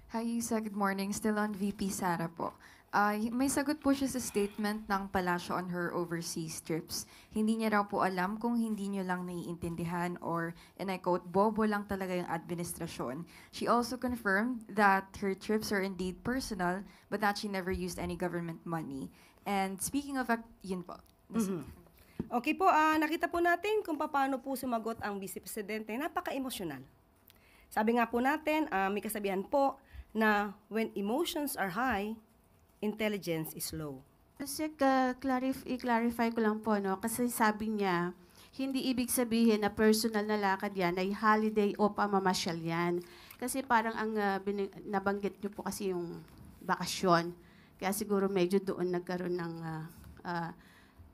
Hi, Isa. Good morning. Still on VP Sara po. May sagot po siya sa statement ng Palacio on her overseas trips. Hindi niya raw po alam kung hindi niyo lang naiintindihan or, and I quote, bobo lang talaga yung administrasyon. She also confirmed that her trips are indeed personal but that she never used any government money. And speaking of, yun po. Okay po, nakita po natin kung paano po sumagot ang Vice Presidente. Napaka-emosyonal. Sabi nga po natin, may kasabihan po na when emotions are high, intelligence is low. Kasi i-clarify ko lang po, no? Kasi sabi niya, hindi ibig sabihin na personal na lakad yan, ay holiday o pamamasyal yan. Kasi parang ang nabanggit niyo po kasi yung bakasyon. Kaya siguro medyo doon nagkaroon ng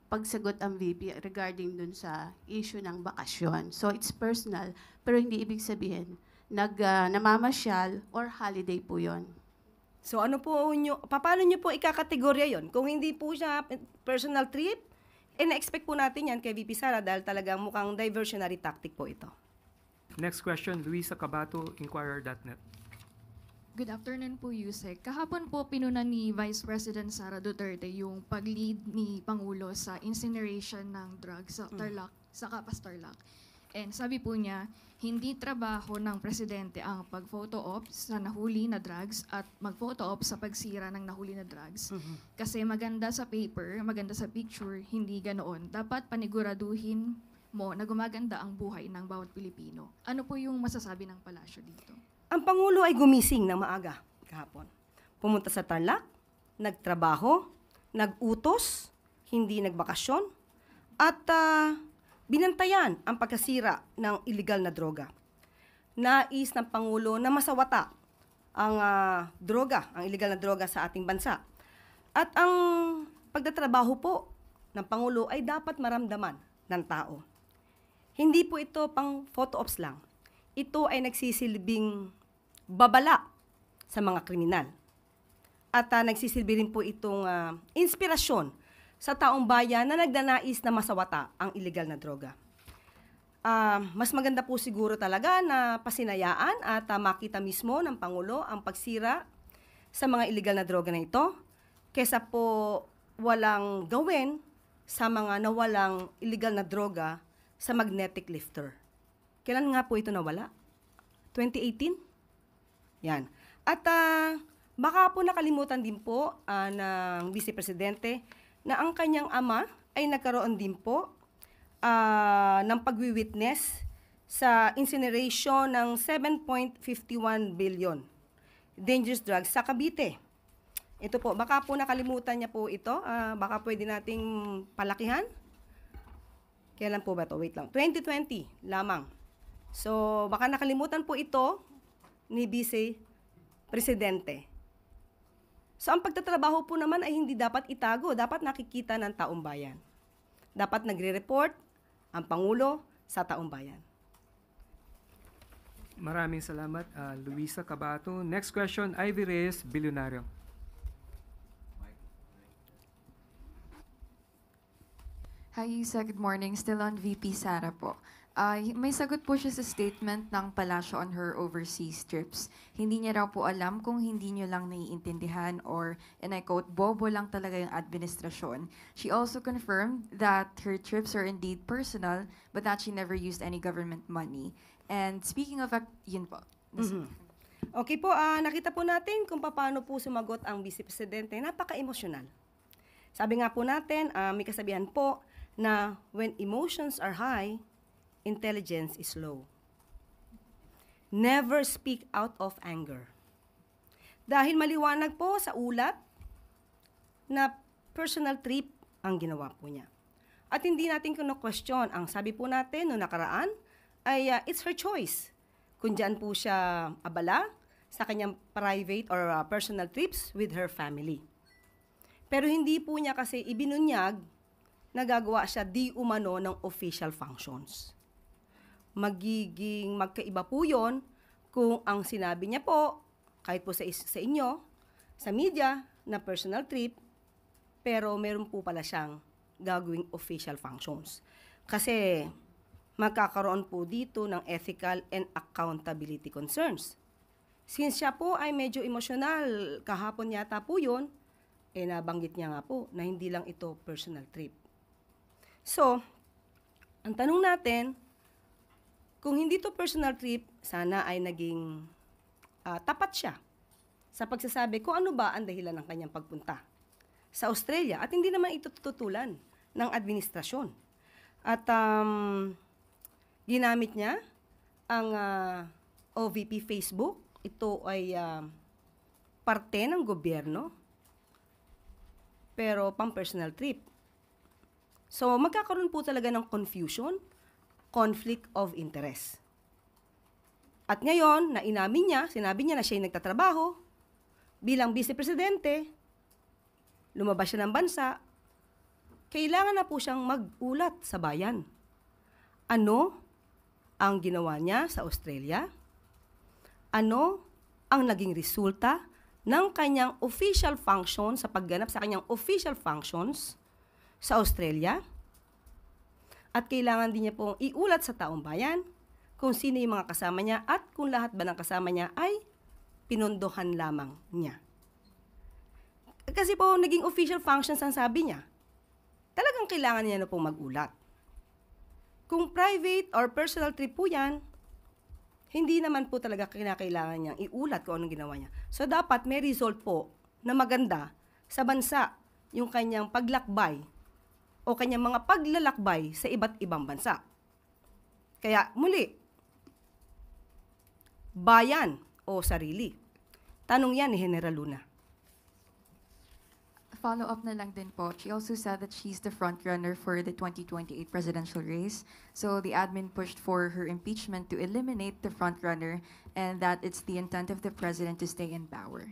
pagsagot ang VP regarding dun sa issue ng bakasyon. So it's personal, pero hindi ibig sabihin namamasyal or holiday po yon. So ano po paano niyo po ikakategorya yon? Kung hindi po siya personal trip, na-expect po natin yan kay VP Sara dahil talagang mukhang diversionary tactic po ito. Next question, Luisa Cabato, Inquirer.net. Good afternoon po, Yusek. Kahapon po pinunan ni Vice President Sara Duterte yung pag-lead ni Pangulo sa incineration ng drugs sa Tarlac, sa Capas Tarlac. And sabi po niya, hindi trabaho ng presidente ang pag-photo op sa nahuli na drugs at mag-photo op sa pagsira ng nahuli na drugs. Kasi maganda sa paper, maganda sa picture, hindi ganoon. Dapat paniguraduhin mo na gumaganda ang buhay ng bawat Pilipino. Ano po yung masasabi ng palasyo dito? Ang Pangulo ay gumising ng maaga kahapon. Pumunta sa Tarlac, nagtrabaho, nag-utos, hindi nagbakasyon, at binantayan ang pagkasira ng illegal na droga. Nais ng Pangulo na masawata ang ang illegal na droga sa ating bansa. At ang pagtatrabaho po ng Pangulo ay dapat maramdaman ng tao. Hindi po ito pang photo ops lang. Ito ay nagsisilbing babala sa mga kriminal. At nagsisilbi rin po itong inspirasyon sa taong bayan na nagnanais na masawata ang illegal na droga. Mas maganda po siguro talaga na pasinayaan at makita mismo ng Pangulo ang pagsira sa mga illegal na droga na ito kesa po walang gawin sa mga nawalang illegal na droga sa magnetic lifter. Kailan nga po ito nawala? 2018? Yan. At baka po nakalimutan din po ng Vice Presidente na ang kanyang ama ay nagkaroon din po ng pagwi-witness sa incineration ng 7.51 billion dangerous drugs sa Cavite. Ito po, baka po nakalimutan niya po ito. Baka pwede nating palakihan. Kailan po ba ito? Wait lang. 2020 lamang. So, baka nakalimutan po ito ni Vice Presidente. So, ang pagtatrabaho po naman ay hindi dapat itago. Dapat nakikita ng taong bayan. Dapat nagre-report ang Pangulo sa taong bayan. Maraming salamat, Luisa Cabato. Next question, Ivy Reyes, Bilyonaryo. Hi, Isa. Good morning. Still on VP Sara po. May sagot po siya sa statement ng Palacio on her overseas trips. Hindi niya raw po alam kung hindi niyo lang naiintindihan or, and I quote, bobo lang talaga yung administrasyon. She also confirmed that her trips are indeed personal but that she never used any government money. And speaking of, yun po. Okay po, nakita po natin kung paano po sumagot ang Vice Presidente. Napaka-emosyonal. Sabi nga po natin, may kasabihan po na when emotions are high, intelligence is low. Never speak out of anger. Dahil maliwanag po sa ulat na personal trip ang ginawa po niya. At hindi natin kino-question. Ang sabi po natin noong nakaraan ay it's her choice. Kung diyan po siya abala sa kanyang private or personal trips with her family. Pero hindi po niya kasi ibinunyag na gagawa siya di umano ng official functions. Magiging magkaiba po yun kung ang sinabi niya po, kahit po sa inyo, sa media, na personal trip, pero meron po pala siyang gagawing official functions. Kasi magkakaroon po dito ng ethical and accountability concerns. Since siya po ay medyo emosyonal, kahapon yata po yun, nabanggit niya nga po na hindi lang ito personal trip. So, ang tanong natin, kung hindi to personal trip, sana ay naging tapat siya sa pagsasabi kung ano ba ang dahilan ng kanyang pagpunta sa Australia at hindi naman ito tututulan ng administrasyon. At ginamit niya ang OVP Facebook. Ito ay parte ng gobyerno, pero pang personal trip. So, magkakaroon po talaga ng confusion, conflict of interest. At ngayon, na inamin niya, sinabi niya na siya yung nagtatrabaho, bilang vice-presidente, lumabas siya ng bansa, kailangan na po siyang mag-ulat sa bayan. Ano ang ginawa niya sa Australia? Ano ang naging resulta ng kanyang official function sa pagganap sa kanyang official functions sa Australia? At kailangan din niya pong iulat sa taong bayan kung sino yung mga kasama niya at kung lahat ba ng kasama niya ay pinondohan lamang niya. Kasi po, naging official functions ang sabi niya. Talagang kailangan niya na pong mag-ulat. Kung private or personal trip po yan, hindi naman po talaga kinakailangan niyang iulat kung anong ginawa niya. So, dapat may result po na maganda sa bansa yung kanyang paglakbay o kanyang mga paglalakbay sa iba't ibang bansa. Kaya, muli, bayan o sarili. Tanong yan ni General Luna. Follow up na lang din po. She also said that she's the front runner for the 2028 presidential race. So the admin pushed for her impeachment to eliminate the front runner and that it's the intent of the president to stay in power.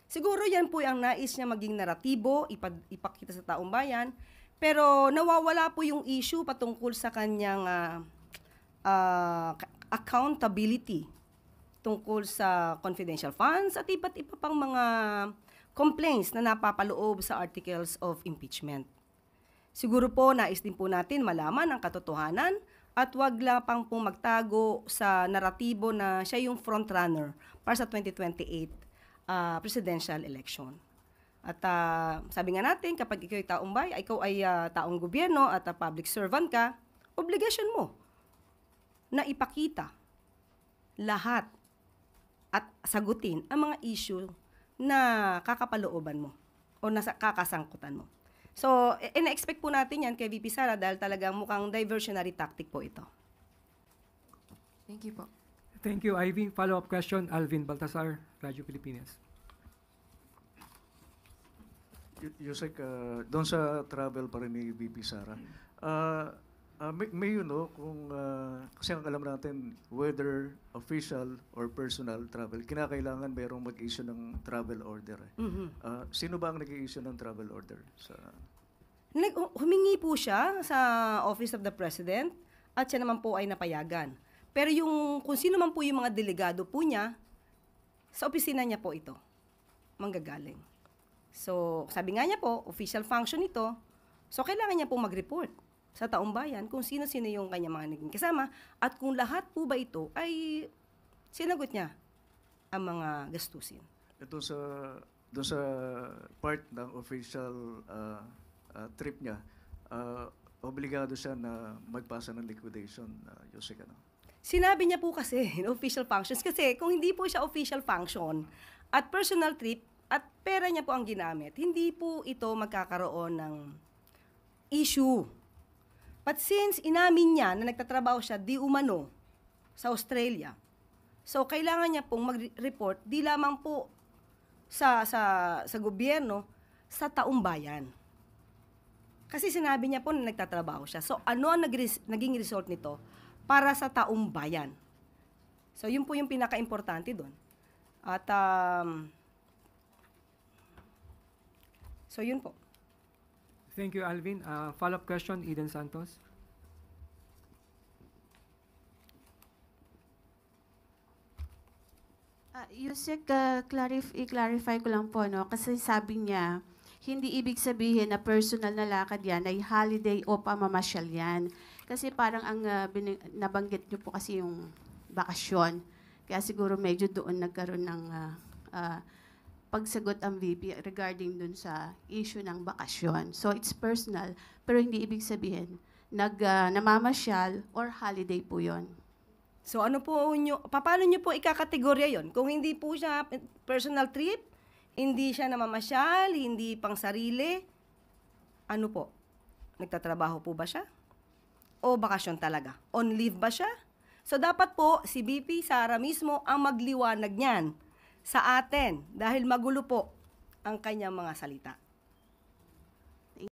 Siguro yan po ang nais niya maging naratibo, ipakita sa taong bayan. Pero nawawala po yung issue patungkol sa kanyang accountability tungkol sa confidential funds at iba't iba pang mga complaints na napapaloob sa articles of impeachment. Siguro po, nais din po natin malaman ang katotohanan at wag lang pang pong magtago sa naratibo na siya yung frontrunner para sa 2028 presidential election. At sabi nga natin, kapag ikaw ay taong bayan, ikaw ay taong gobyerno at public servant ka, obligasyon mo na ipakita lahat at sagutin ang mga issue na kakapalooban mo o nasa kakasangkutan mo. So, ina-expect po natin yan kay VP Sara dahil talagang mukhang diversionary tactic po ito. Thank you po. Thank you, Ivy. Follow-up question, Alvin Baltasar, Radyo Pilipinas. Yusek, doon sa travel pa rin ni VP Sara, may you know, kung, kasi ang alam natin, whether official or personal travel, kinakailangan mayroong mag-issue ng travel order. Sino ba ang nag-i-issue ng travel order? Humingi po siya sa Office of the President at siya naman po ay napayagan. Pero kung sino man po yung mga delegado po niya, sa opisina niya po ito manggagaling. So, sabi nga niya po, official function ito, so kailangan niya po mag-report sa taong bayan kung sino-sino yung kanya mga naging kasama at kung lahat po ba ito ay sinagot niya ang mga gastusin. Doon sa part ng official trip niya, obligado siya na magpasa ng liquidation, Yusek, ano? Sinabi niya po kasi in official functions kasi kung hindi po siya official function at personal trip at pera niya po ang ginamit, hindi po ito magkakaroon ng issue. But since inamin niya na nagtatrabaho siya di umano sa Australia, so kailangan niya pong mag-report di lamang po sa gobyerno, sa taong bayan. Kasi sinabi niya po na nagtatrabaho siya. So ano ang naging result nito para sa taong bayan? So yun po yung pinaka-importante doon. At so yun po. Thank you, Alvin. Follow-up question, Eden Santos. Yusek, i-clarify ko lang po, no? Kasi sabi niya, hindi ibig sabihin na personal na lakad yan ay holiday o pamamasyal yan. Kasi parang ang nabanggit niyo po kasi yung bakasyon. Kaya siguro medyo doon nagkaroon ng pagsagot ang VP regarding dun sa issue ng bakasyon. So it's personal, pero hindi ibig sabihin namamasyal or holiday po yon. So ano po paano nyo po ikakategorya yon? Kung hindi po siya personal trip, hindi siya namamasyal, hindi pang sarili, ano po? Nagtatrabaho po ba siya? O bakasyon talaga? On leave ba siya? So dapat po si VP Sara mismo ang magliwanag niyan sa atin dahil magulo po ang kanyang mga salita.